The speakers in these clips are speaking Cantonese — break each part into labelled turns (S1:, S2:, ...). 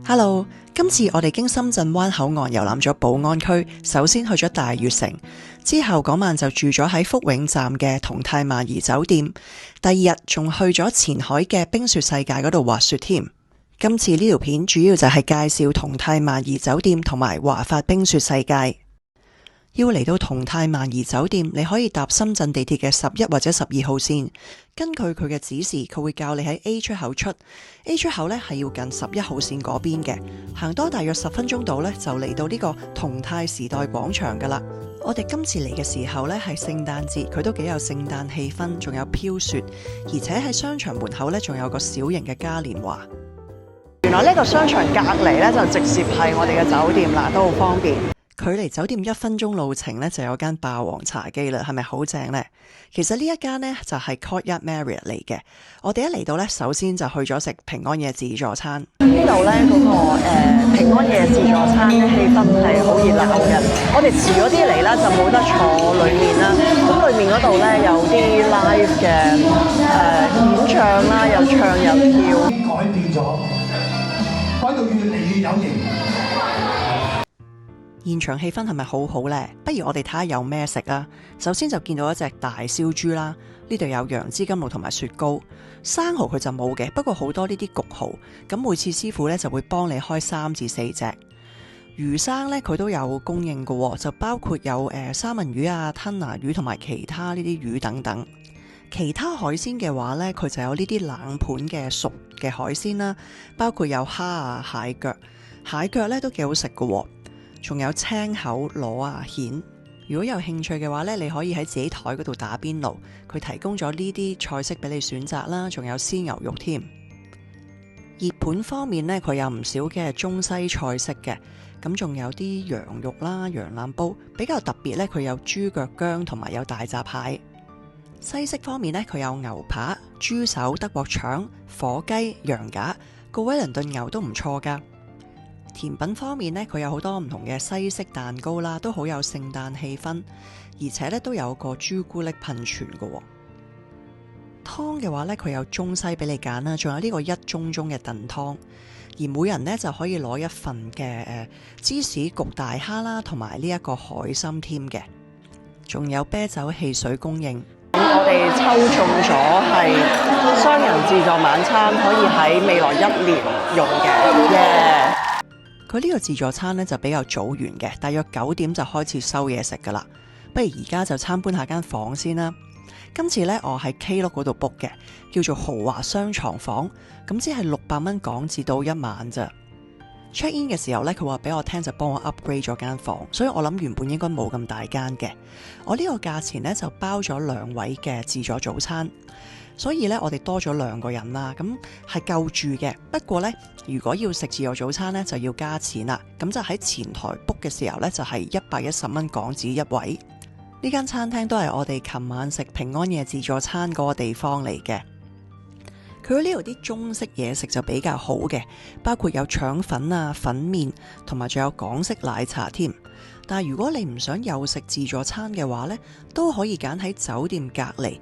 S1: Hello， 今次我哋經深圳灣口岸遊覽咗寶安區，首先去咗大悅城，之後嗰晚就住咗喺福永站嘅同泰萬怡酒店，第二日仲去咗前海嘅冰雪世界嗰度滑雪添。今次呢條片主要就係介紹同泰萬怡酒店同埋華發冰雪世界。要嚟到同泰萬怡酒店，你可以搭深圳地鐵嘅11或者12號線。根據佢嘅指示，佢會教你喺 A 出口出。A 出口呢係要近11號線嗰邊嘅，行多大約10分鐘到呢，就嚟到呢個同泰時代廣場噶啦。我哋今次嚟嘅時候呢係聖誕節，佢都幾有聖誕氣氛，仲有飄雪，而且喺商場門口呢仲有個小型嘅嘉年華。原來呢個商場隔離呢，就直接係我哋嘅酒店啦，都好方便。距離酒店1分鐘路程呢，就有間霸王茶姬啦，係咪好正呢？其實呢一間呢，就係 Courtyard Marriott 嚟嘅。我哋一嚟到呢，首先就去咗食平安夜自助餐。呢度呢，嗰個平安夜自助餐嘅氣氛係好熱鬧嘅。我哋遲咗啲嚟啦，就冇得坐裡面啦。咁裡面嗰度呢，有啲 live 嘅演唱啦，又唱又跳。改變咗，改到越嚟越有型。現場氣氛係咪好好呢？不如我哋睇下有咩食啊！首先就見到一隻大燒豬啦，呢度有楊枝甘露同埋雪糕。生蠔佢就冇嘅，不過好多呢啲焗蠔。咁每次師傅呢就會幫你開3至4隻。魚生呢，佢都有供應嘅，就包括有三文魚啊、吞拿魚同埋其他呢啲魚等等。其他海鮮嘅話呢，佢就有呢啲冷盤嘅熟嘅海鮮啦，包括有蝦啊、蟹腳。蟹腳呢都幾好食嘅。仲有青口螺啊、蜆。如果有興趣嘅話呢，你可以喺自己台嗰度打邊爐，佢提供咗呢啲菜式俾你選擇啦，仲有鮮牛肉添。熱盤方面呢，佢有唔少嘅中西菜式嘅，咁仲有啲羊肉啦、羊腩煲，比較特別呢，佢有豬腳薑同埋有大閘蟹。西式方面呢，佢有牛扒、豬手、德國腸、火雞、羊架，個威倫頓牛都唔錯噶。甜品方面呢，佢有好多唔同嘅西式蛋糕啦，都好有聖誕氣氛，而且呢都有個朱古力噴泉嘅。湯嘅話呢，佢有中西俾你揀啦，仲有呢個一盅盅嘅燉湯，而每人呢就可以攞一份嘅芝士焗大蝦啦，同埋呢一個海參添嘅，仲有啤酒汽水供應。我哋抽中咗係雙人自助晚餐，可以喺未來1年用嘅。佢呢個自助餐呢就比較早完嘅，大約9點就開始收嘢食噶啦。不如而家就參觀下間房先啦。今次呢，我喺 Klook 嗰度 book 嘅，叫做豪華雙床房，咁只係600蚊港紙到1晚咋。check in 嘅時候呢，佢話俾我聽就幫我 upgrade 咗間房，所以我諗原本應該冇咁大間嘅。我呢個價錢呢，就包咗2位嘅自助早餐。所以咧，我哋多咗2個人啦，咁係夠住嘅。不過呢，如果要食自助早餐呢，就要加錢啦。咁就喺前台 book 嘅時候呢，就係110蚊港紙1位。呢間餐廳都係我哋琴晚食平安夜自助餐嗰個地方嚟嘅。佢呢度啲中式嘢食就比較好嘅，包括有腸粉啊、粉麵，同埋仲有港式奶茶添。但係如果你唔想又食自助餐嘅話呢，都可以揀喺酒店隔離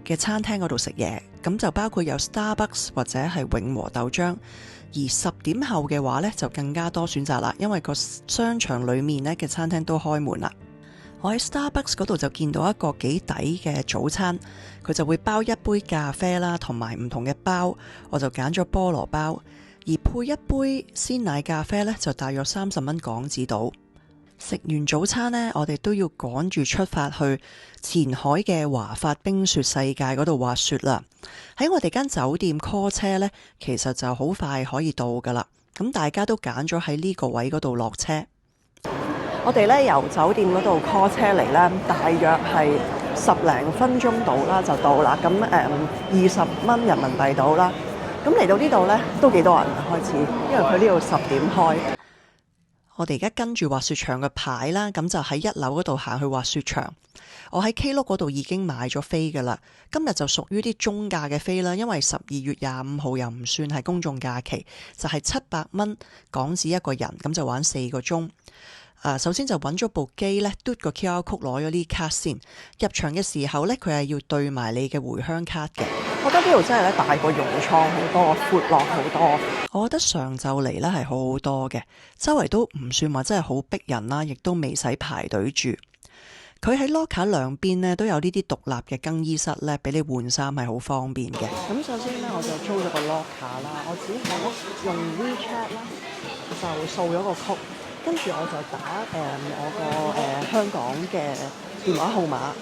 S1: 嘅餐廳嗰度食嘢，咁就包括有 Starbucks 或者係永和豆漿。而10點後嘅話呢，就更加多選擇啦，因為個商場裡面呢嘅餐廳都開門啦。我喺 Starbucks 嗰度就見到一個幾抵嘅早餐，佢就會包一杯咖啡啦，同埋唔同嘅包，我就揀咗菠蘿包，而配一杯鮮奶咖啡呢，就大約30蚊港紙到。食完早餐呢，我哋都要趕住出發去前海嘅華發冰雪世界嗰度滑雪啦。喺我哋間酒店 call 車呢，其實就好快可以到噶啦。咁大家都揀咗喺呢個位嗰度落車。我哋呢由酒店嗰度 call 車嚟呢，大約係10零分鐘到啦就到啦。咁20蚊人民幣到啦。咁嚟到呢度呢，都幾多人開始，因為佢呢度10點開。我哋而家跟住滑雪場嘅牌啦，咁就喺1樓嗰度行去滑雪場。我喺 Klook 嗰度已經買咗飛噶啦，今日就屬於啲中價嘅飛啦，因為12月25號又唔算係公眾假期，就係700蚊港紙一個人，咁就玩4個鐘。首先就揾咗部機呢，嘟個 QR code 攞咗呢卡先。入場嘅時候呢，佢係要對埋你嘅回鄉卡嘅。覺得呢度真係咧大過融創好多，闊落好多。我覺得上晝嚟咧係好好多嘅，周圍都唔算話真係好逼人啦，亦都未使排隊住。佢喺 locker 兩邊咧都有呢啲獨立嘅更衣室咧，俾你換衫係好方便嘅。咁首先咧我就租咗個 locker 啦，我只係用 WeChat 啦就掃咗個曲，跟住我就打我個香港嘅電話號碼，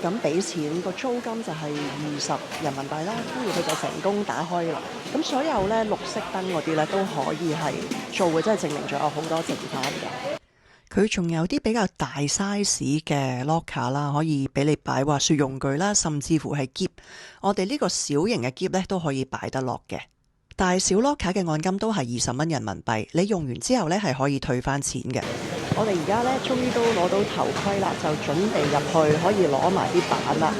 S1: 咁俾錢，個租金就係20人民幣啦，跟住佢就成功打開啦。咁所有咧綠色燈嗰啲咧都可以係做嘅，真係證明咗有好多剩翻嘅。佢仲有啲比較大 size 嘅 locker 啦，可以俾你擺滑雪用具啦，甚至乎係篋。我哋呢個小型嘅篋咧都可以擺得落嘅。大小 locker 嘅按金都係20蚊人民幣，你用完之後咧係可以退翻錢嘅。我哋而家咧終於都攞到頭盔啦，就準備入去可以攞埋啲板啦。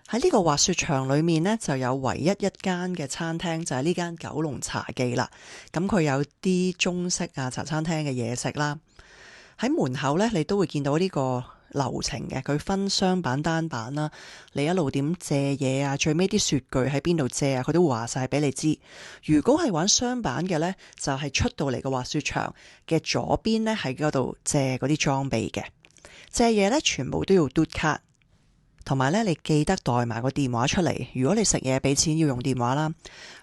S1: 喺呢個滑雪場裏面呢，就有唯一一間嘅餐廳，就係呢間九龍茶記啦。咁佢有啲中式啊茶餐廳嘅嘢食啦。喺門口咧，你都會見到呢個流程嘅，佢分雙板單板啦，你一路點借嘢啊，最尾啲雪具喺邊度借啊，佢都話晒俾你知。如果係玩雙板嘅呢，就係出到嚟個滑雪場嘅左邊呢，喺嗰度借嗰啲裝備嘅，借嘢呢，全部都要嘟卡。同埋咧，你記得帶埋個電話出嚟。如果你食嘢俾錢要用電話啦，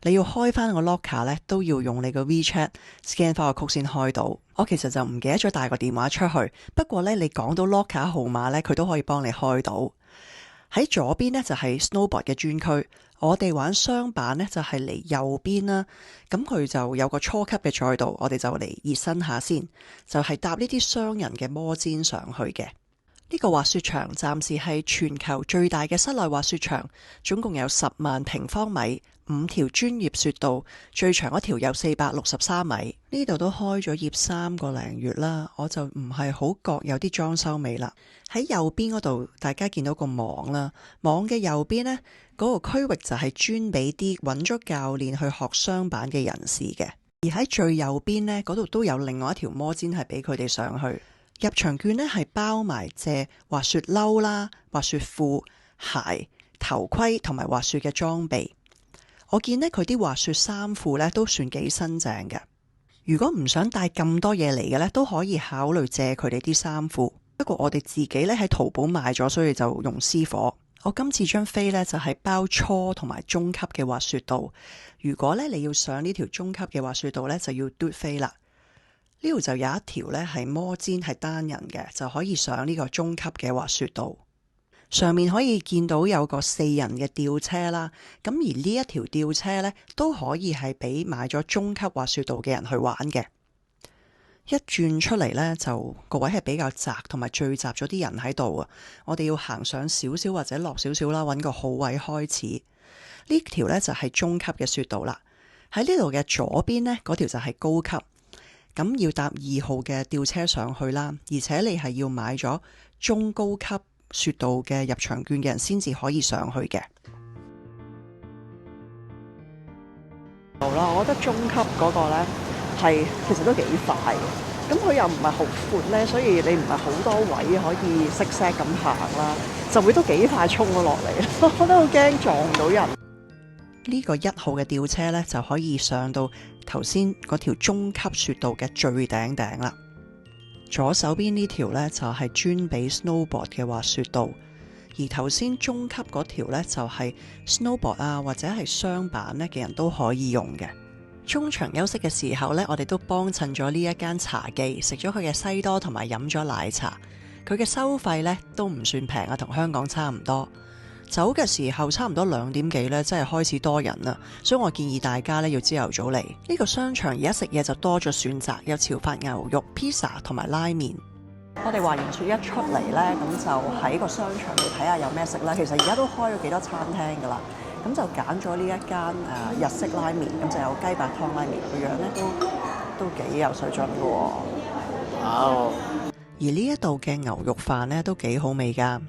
S1: 你要開翻個 locker 咧，都要用你個 WeChat scan 翻個曲先開到。我其實就唔記得咗帶個電話出去，不過咧你講到 locker 號碼咧，佢都可以幫你開到。喺左邊呢，就係 snowboard 嘅專區，我哋玩雙板呢，就係嚟右邊啦。咁佢就有個初級嘅賽道，我哋就嚟熱身下先，就係搭呢啲雙人嘅摩氈上去嘅。呢個滑雪場暫時係全球最大嘅室內滑雪場，總共有10萬平方米，5條專業雪道，最長嗰條有463米。呢度都開咗業3個零月啦，我就唔係好覺有啲裝修味啦。喺右邊嗰度，大家見到個網啦，網嘅右邊呢，嗰個區域就係專俾啲揾咗教練去學雙板嘅人士嘅。而喺最右邊呢，嗰度都有另外一條摩氈係俾佢哋上去。入場券呢係包埋借滑雪褸啦、滑雪褲、鞋、頭盔同埋滑雪嘅裝備。我見呢，佢啲滑雪衫褲呢都算幾新淨嘅。如果唔想帶咁多嘢嚟嘅呢，都可以考慮借佢哋啲衫褲。不過我哋自己呢喺淘寶買咗，所以就用私伙。我今次張飛呢就係包初同埋中級嘅滑雪道。如果呢你要上呢條中級嘅滑雪道呢，就要嘟飛啦。呢度就有一條呢係摩氈係單人嘅，就可以上呢個中級嘅滑雪道。上面可以見到有個4人嘅吊車啦。咁而呢一條吊車呢，都可以係俾買咗中級滑雪道嘅人去玩嘅。一轉出嚟呢，就個位係比較窄，同埋聚集咗啲人喺度啊。我哋要行上少少或者落少少啦，揾個好位開始。呢條呢，就係中級嘅雪道啦。喺呢度嘅左邊呢，嗰條就係高級。咁要搭2號嘅吊車上去啦，而且你係要買咗中高級雪道嘅入場券嘅人先至可以上去嘅。好啦，我覺得中級嗰個呢係其實都幾快嘅，咁佢又唔係好闊呢，所以你唔係好多位可以識 set 咁行啦，就會都幾快衝咗落嚟，我都好驚撞到人。呢個1號嘅吊車呢，就可以上到頭先嗰條中級雪道嘅最頂頂啦。左手邊呢條呢，就係專俾 snowboard 嘅滑雪道，而頭先中級嗰條呢，就係 snowboard 啊或者係雙板呢嘅人都可以用嘅。中場休息嘅時候呢，我哋都幫襯咗呢一間茶記，食咗佢嘅西多同埋飲咗奶茶。佢嘅收費呢，都唔算平啊，同香港差唔多。走嘅時候差唔多2點幾呢，真係開始多人啦，所以我建議大家呢要朝頭早嚟。呢個商場而家食嘢就多咗選擇，有潮發牛肉、披薩同埋拉麵。我哋滑完雪一出嚟呢，咁就喺個商場度睇下有咩食啦。其實而家都開咗幾多餐廳噶啦，咁就揀咗呢一間日式拉麵，咁就有雞白湯拉麵，個樣呢都幾有水準噶喎。而呢一度嘅牛肉飯呢都幾好味噶。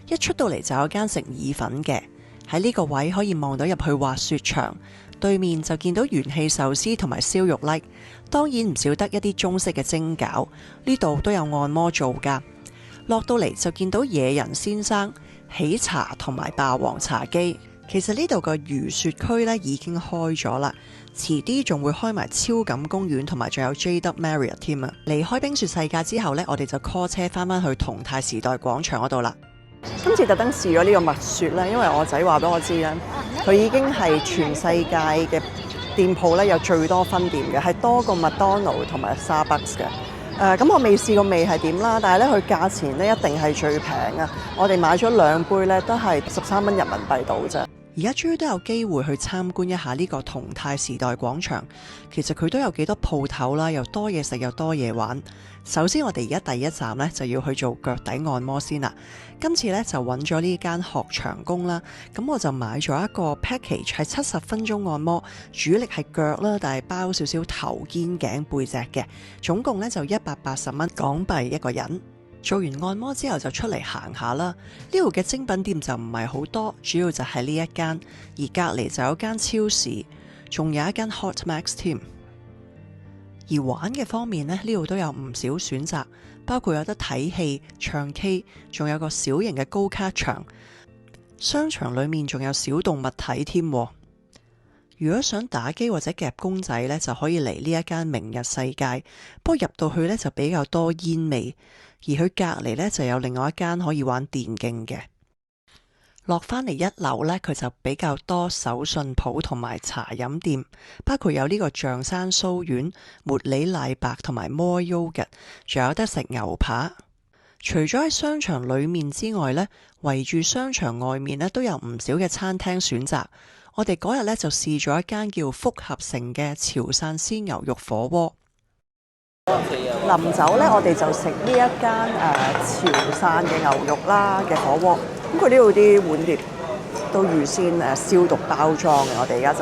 S1: 一出到嚟就有間食意粉嘅，喺呢個位可以望到入去滑雪場，對面就見到元氣壽司同埋燒肉粒，當然唔少得一啲中式嘅蒸餃，呢度都有按摩做㗎。落到嚟就見到野人先生、喜茶同埋霸王茶姬，其實呢度個魚雪區呢已經開咗啦，遲啲仲會開埋超感公園同埋仲有 JW Marriott 添啊！離開冰雪世界之後呢，我哋就 call 車翻去同泰時代廣場嗰度啦。今次特登試咗呢個蜜雪咧，因為我仔話俾我知咧，佢已經係全世界嘅店鋪咧有最多分店嘅，係多過麥當勞同埋 Starbucks 嘅。咁我未試過味係點啦，但係咧佢價錢咧一定係最平啊！我哋買咗2杯咧，都係13蚊人民幣到啫。而家終於都有機會去參觀一下呢個同泰時代廣場，其實佢都有幾多鋪頭啦，又多嘢食又多嘢玩。首先我哋而家第一站呢，就要去做腳底按摩先啦。今次呢，就揾咗呢間學長工啦，咁我就買咗一個 package 係70分鐘按摩，主力係腳啦，但係包少少頭肩頸背脊嘅，總共呢，就180蚊港幣一個人。做完按摩之後就出嚟行下啦，呢度嘅精品店就唔係好多，主要就係呢一間，而隔離就有間超市，仲有一間 Hot Max 添。而玩嘅方面呢，呢度都有唔少選擇，包括有得睇戲、唱 K， 仲有個小型嘅高卡場，商場裏面仲有小動物睇添。如果想打機或者夾公仔呢，就可以嚟呢一間明日世界，不過入到去呢，就比較多煙味。而佢隔離呢，就有另外一間可以玩電競嘅。落返嚟1樓呢，佢就比較多手信鋪同埋茶飲店，包括有呢個象山酥丸、茉莉奶白同埋摩 yogurt， 仲有得食牛扒。除咗喺商場裏面之外呢，圍住商場外面呢，都有唔少嘅餐廳選擇。我哋嗰日呢，就試咗一間叫福合城嘅潮汕鮮牛肉火鍋。臨走呢，我哋就食呢一間潮汕嘅牛肉啦嘅火鍋。咁佢呢度啲碗碟都預先消毒包裝嘅，我哋而家就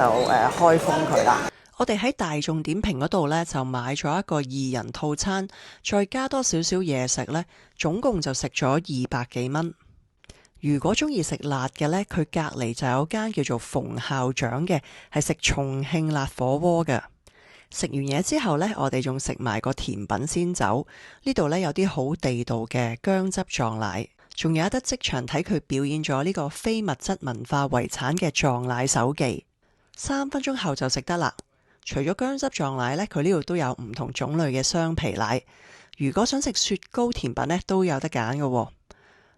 S1: 開封佢啦。我哋喺大眾點評嗰度呢，就買咗一個2人套餐，再加多少少嘢食呢，總共就食咗200幾蚊。如果中意食辣嘅呢，佢隔離就有間叫做馮校長嘅，係食重慶辣火鍋嘅。食完嘢之後呢，我哋仲食埋個甜品先走。呢度呢，有啲好地道嘅薑汁撞奶，仲有得即場睇佢表演咗呢個非物質文化遺產嘅撞奶手技。3分鐘後就食得啦。除咗薑汁撞奶呢，佢呢度都有唔同種類嘅雙皮奶。如果想食雪糕甜品呢，都有得揀嘅。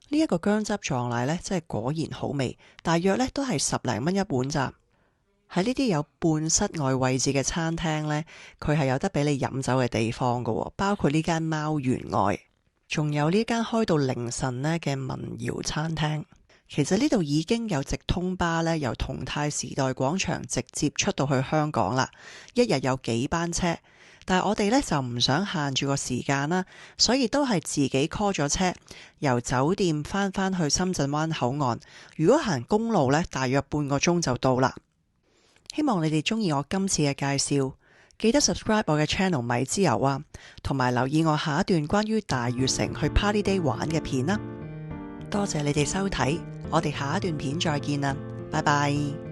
S1: 呢一個薑汁撞奶呢，真係果然好味，大約呢都係10零蚊一碗咋。喺呢啲有半室外位置嘅餐廳呢，佢係有得俾你飲酒嘅地方㗎，包括呢間貓員外，仲有呢間開到凌晨呢嘅民謠餐廳。其實呢度已經有直通巴呢，由同泰時代廣場直接出到去香港啦，一日有幾班車。但係我哋呢就唔想限住個時間啦，所以都係自己 call 咗車，由酒店翻去深圳灣口岸。如果行公路呢，大約半個鐘就到啦。希望你哋中意我今次嘅介紹，記得 subscribe 我嘅 channel 米之油啊，同埋留意我下一段關於大悅城去 Party Day 玩嘅片啦。多謝你哋收睇，我哋下一段片再見啦，拜拜。